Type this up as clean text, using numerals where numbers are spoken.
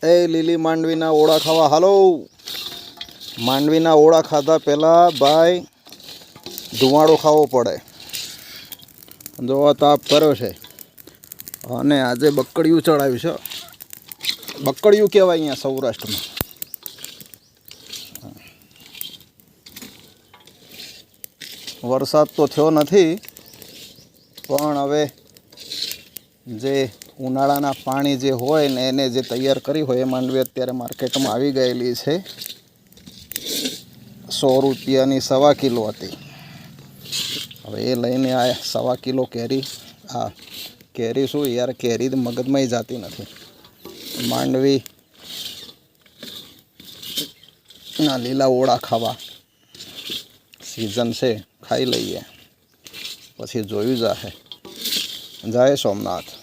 એ લીલી માંડવીના ઓળા ખાવા હાલો। માંડવીના ઓળા ખાધા પહેલાં ભાઈ ધુવાડો ખાવો પડે। જો તાપ કર્યો છે અને આજે બકડિયું ચડાવ્યું છે। બકડિયું કહેવાય અહીંયા સૌરાષ્ટ્રમાં। વરસાદ તો થયો નથી, પણ હવે જે ઉનાળાના પાણી જે હોય ને એને જે તૈયાર કરી હોય એ માંડવી અત્યારે માર્કેટમાં આવી ગયેલી છે। 100 રૂપિયાની 1.25 કિલો હતી। હવે એ લઈને આયા 1.25 કિલો કેરી। આ કેરી શું યાર, કેરી મગજમાં જાતી નથી। માંડવી ના લીલા ઓળા ખાવા સિઝન છે, ખાઈ લઈએ પછી જોયું જાહે। જય સોમનાથ।